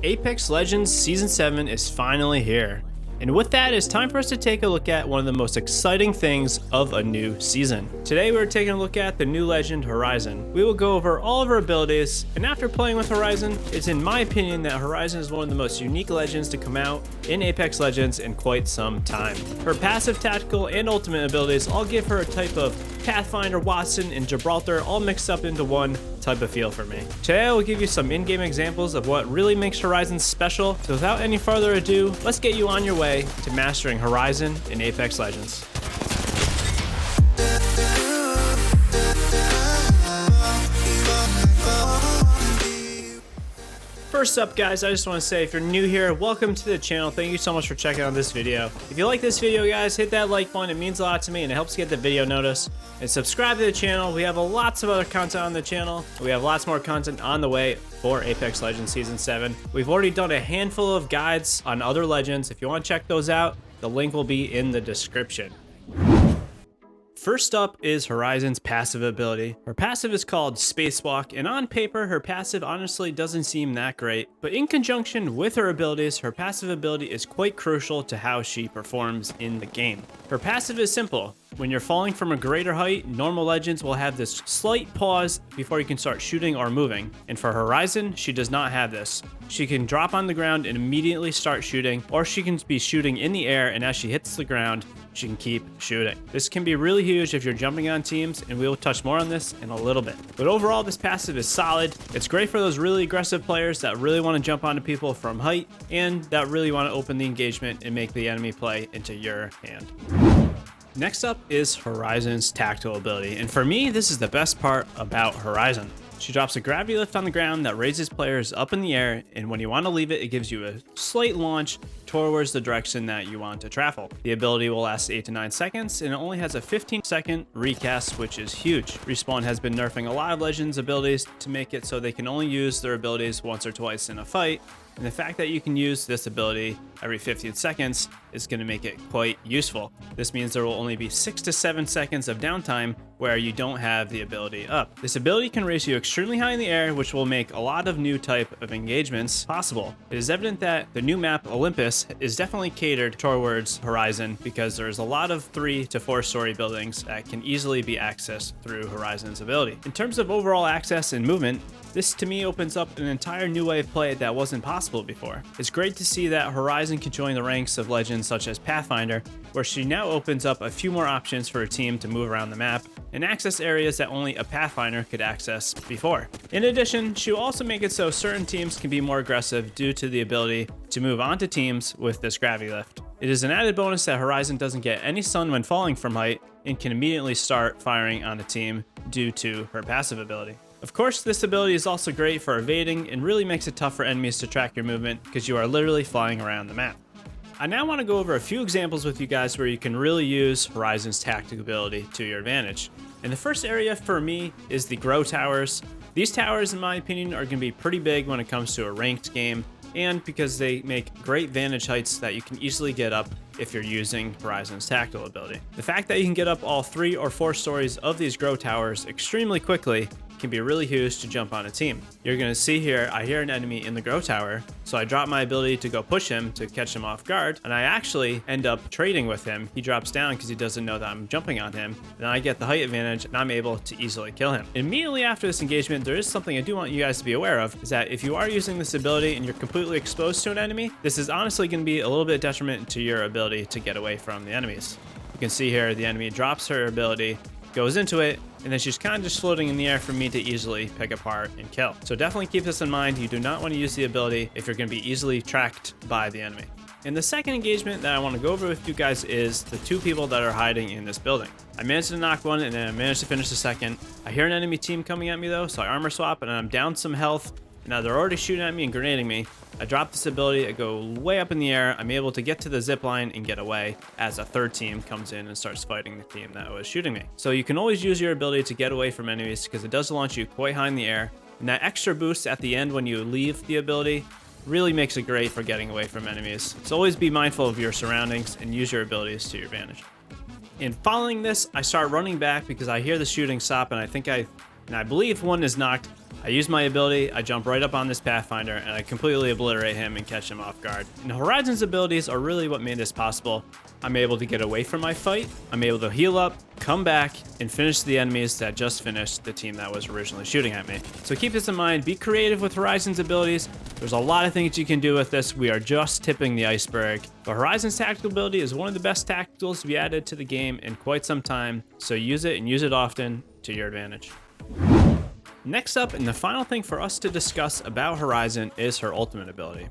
Apex Legends Season 7 is finally here. And with that, it's time for us to take a look at one of the most exciting things of a new season. Today we're taking a look at the new legend Horizon. We will go over all of her abilities, and after playing with Horizon, it's in my opinion that Horizon is one of the most unique legends to come out in Apex Legends in quite some time. Her passive, tactical, and ultimate abilities all give her a type of Pathfinder, Wattson, and Gibraltar all mixed up into one type of feel for me. Today I will give you some in-game examples of what really makes Horizon special, so without any further ado, let's get you on your way to mastering Horizon in Apex Legends. First up, guys, I just want to say if you're new here, welcome to the channel. Thank you so much for checking out this video. If you like this video, guys, hit that like button. It means a lot to me and it helps get the video noticed. And subscribe to the channel. We have lots of other content on the channel. We have lots more content on the way for Apex Legends Season 7. We've already done a handful of guides on other legends. If you want to check those out, the link will be in the description. First up is Horizon's passive ability. Her passive is called Spacewalk, and on paper, her passive honestly doesn't seem that great, but in conjunction with her abilities, her passive ability is quite crucial to how she performs in the game. Her passive is simple. When you're falling from a greater height, normal legends will have this slight pause before you can start shooting or moving, and for Horizon, she does not have this. She can drop on the ground and immediately start shooting, or she can be shooting in the air, and as she hits the ground, she can keep shooting. This can be really huge if you're jumping on teams, and we will touch more on this in a little bit. But overall, this passive is solid. It's great for those really aggressive players that really want to jump onto people from height, and that really want to open the engagement and make the enemy play into your hand. Next up is Horizon's tactical ability, and for me, this is the best part about Horizon. She drops a gravity lift on the ground that raises players up in the air, and when you want to leave it, it gives you a slight launch towards the direction that you want to travel. The ability will last 8 to 9 seconds, and it only has a 15-second recast, which is huge. Respawn has been nerfing a lot of Legends abilities to make it so they can only use their abilities once or twice in a fight, and the fact that you can use this ability every 15 seconds is going to make it quite useful. This means there will only be 6 to 7 seconds of downtime where you don't have the ability up. This ability can raise you extremely high in the air, which will make a lot of new type of engagements possible. It is evident that the new map Olympus is definitely catered towards Horizon because there's a lot of 3 to 4 story buildings that can easily be accessed through Horizon's ability. In terms of overall access and movement, this to me opens up an entire new way of play that wasn't possible before. It's great to see that Horizon can join the ranks of legends such as Pathfinder, where she now opens up a few more options for a team to move around the map and access areas that only a Pathfinder could access before. In addition, she will also make it so certain teams can be more aggressive due to the ability to move onto teams with this gravity lift. It is an added bonus that Horizon doesn't get any stun when falling from height and can immediately start firing on a team due to her passive ability. Of course, this ability is also great for evading and really makes it tough for enemies to track your movement because you are literally flying around the map. I now want to go over a few examples with you guys where you can really use Horizon's tactical ability to your advantage. And the first area for me is the grow towers. These towers, in my opinion, are going to be pretty big when it comes to a ranked game, and because they make great vantage heights that you can easily get up if you're using Horizon's tactical ability. The fact that you can get up all 3 or 4 stories of these grow towers extremely quickly can be really huge to jump on a team. You're going to see here, I hear an enemy in the grow tower, so I drop my ability to go push him to catch him off guard, and I actually end up trading with him. He drops down because he doesn't know that I'm jumping on him, and I get the height advantage, and I'm able to easily kill him. Immediately after this engagement, there is something I do want you guys to be aware of, is that if you are using this ability and you're completely exposed to an enemy, this is honestly going to be a little bit detriment to your ability to get away from the enemies. You can see here, the enemy drops her ability, goes into it, and then she's kind of just floating in the air for me to easily pick apart and kill. So definitely keep this in mind. You do not want to use the ability if you're going to be easily tracked by the enemy. And the second engagement that I want to go over with you guys is the 2 people that are hiding in this building. I managed to knock one and then I managed to finish the second. I hear an enemy team coming at me though, so I armor swap and I'm down some health. Now they're already shooting at me and grenading me. I drop this ability, I go way up in the air, I'm able to get to the zip line and get away as a 3rd team comes in and starts fighting the team that was shooting me. So you can always use your ability to get away from enemies because it does launch you quite high in the air. And that extra boost at the end when you leave the ability really makes it great for getting away from enemies. So always be mindful of your surroundings and use your abilities to your advantage. And following this, I start running back because I hear the shooting stop and I believe one is knocked. I use my ability, I jump right up on this pathfinder, and I completely obliterate him and catch him off guard. And Horizon's abilities are really what made this possible. I'm able to get away from my fight, I'm able to heal up, come back, and finish the enemies that just finished the team that was originally shooting at me. So keep this in mind, be creative with Horizon's abilities. There's a lot of things you can do with this. We are just tipping the iceberg. But Horizon's tactical ability is one of the best tacticals to be added to the game in quite some time, so use it and use it often to your advantage. Next up, and the final thing for us to discuss about Horizon is her ultimate ability.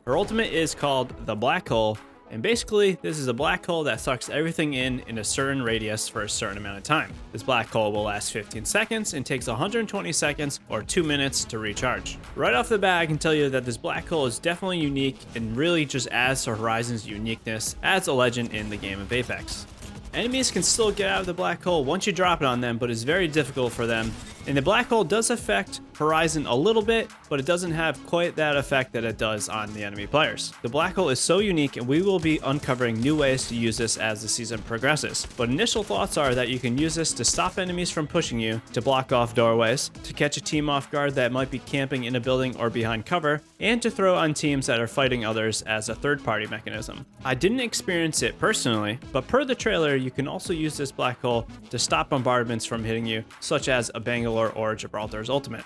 Her ultimate is called the Black Hole, and basically this is a black hole that sucks everything in a certain radius for a certain amount of time. This black hole will last 15 seconds and takes 120 seconds or 2 minutes to recharge. Right off the bat, I can tell you that this black hole is definitely unique and really just adds to Horizon's uniqueness as a legend in the game of Apex. Enemies can still get out of the black hole once you drop it on them, but it's very difficult for them. And the black hole does affect Horizon a little bit, but it doesn't have quite that effect that it does on the enemy players. The black hole is so unique, and we will be uncovering new ways to use this as the season progresses. But initial thoughts are that you can use this to stop enemies from pushing you, to block off doorways, to catch a team off guard that might be camping in a building or behind cover, and to throw on teams that are fighting others as a third-party mechanism. I didn't experience it personally, but per the trailer, you can also use this black hole to stop bombardments from hitting you, such as a Bangalore or Gibraltar's ultimate.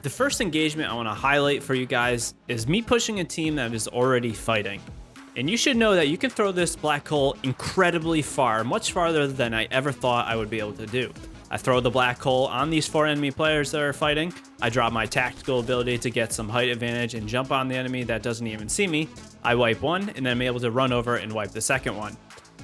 The first engagement I want to highlight for you guys is me pushing a team that is already fighting. And you should know that you can throw this black hole incredibly far, much farther than I ever thought I would be able to do. I throw the black hole on these 4 enemy players that are fighting. I drop my tactical ability to get some height advantage and jump on the enemy that doesn't even see me. I wipe one, and then I'm able to run over and wipe the second one.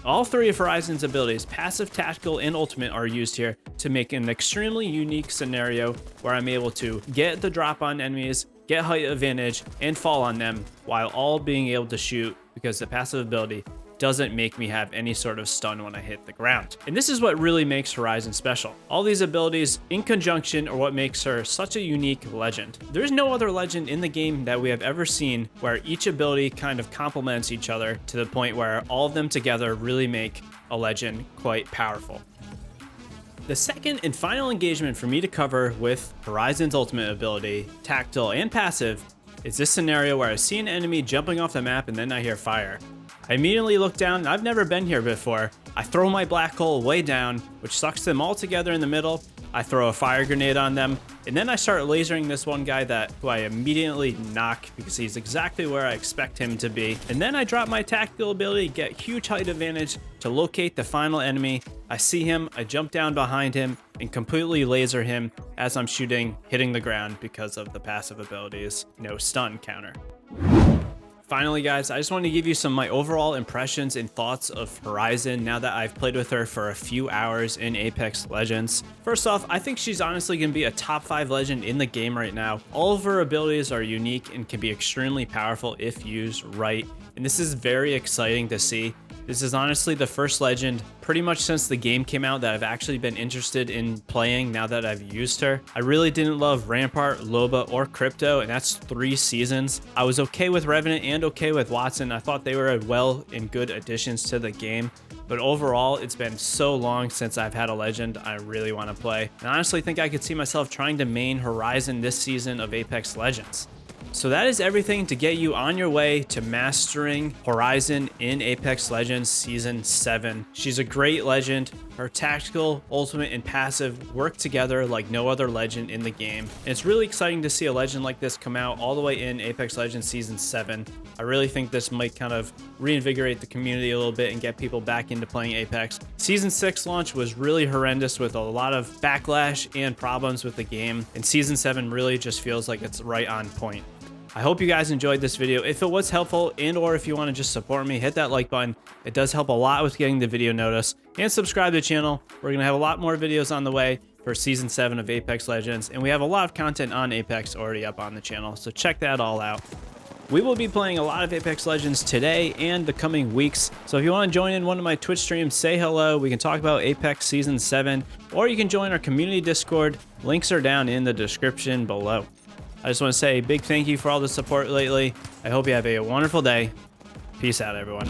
All 3 of Horizon's abilities, passive, tactical, and ultimate, are used here to make an extremely unique scenario where I'm able to get the drop on enemies, get height advantage, and fall on them while all being able to shoot, because the passive ability doesn't make me have any sort of stun when I hit the ground. And this is what really makes Horizon special. All these abilities in conjunction are what makes her such a unique legend. There's no other legend in the game that we have ever seen where each ability kind of complements each other to the point where all of them together really make a legend quite powerful. The second and final engagement for me to cover with Horizon's ultimate ability, tactical and passive, is this scenario where I see an enemy jumping off the map and then I hear fire. I immediately look down. I've never been here before. I throw my black hole way down, which sucks them all together in the middle. I throw a fire grenade on them, and then I start lasering this one guy who I immediately knock because he's exactly where I expect him to be. And then I drop my tactical ability, get huge height advantage to locate the final enemy. I see him, I jump down behind him, and completely laser him as I'm shooting, hitting the ground because of the passive abilities, no stun counter. Finally, guys, I just want to give you some of my overall impressions and thoughts of Horizon now that I've played with her for a few hours in Apex Legends. First off, I think she's honestly going to be a top 5 legend in the game right now. All of her abilities are unique and can be extremely powerful if used right, and this is very exciting to see. This is honestly the first legend pretty much since the game came out that I've actually been interested in playing now that I've used her. I really didn't love Rampart, Loba, or Crypto, and that's 3 seasons. I was okay with Revenant and okay with Wattson. I thought they were well and good additions to the game. But overall, it's been so long since I've had a legend I really want to play. And I honestly think I could see myself trying to main Horizon this season of Apex Legends. So that is everything to get you on your way to mastering Horizon in Apex Legends Season 7. She's a great legend. Her tactical, ultimate, and passive work together like no other legend in the game. And it's really exciting to see a legend like this come out all the way in Apex Legends Season 7. I really think this might kind of reinvigorate the community a little bit and get people back into playing Apex. Season 6 launch was really horrendous with a lot of backlash and problems with the game. And Season 7 really just feels like it's right on point. I hope you guys enjoyed this video. If it was helpful or if you want to just support me, hit that like button. It does help a lot with getting the video notice. And subscribe to the channel. We're going to have a lot more videos on the way for Season 7 of Apex Legends. And we have a lot of content on Apex already up on the channel. So check that all out. We will be playing a lot of Apex Legends today and the coming weeks. So if you want to join in one of my Twitch streams, say hello. We can talk about Apex Season 7. Or you can join our community Discord. Links are down in the description below. I just want to say a big thank you for all the support lately. I hope you have a wonderful day. Peace out, everyone.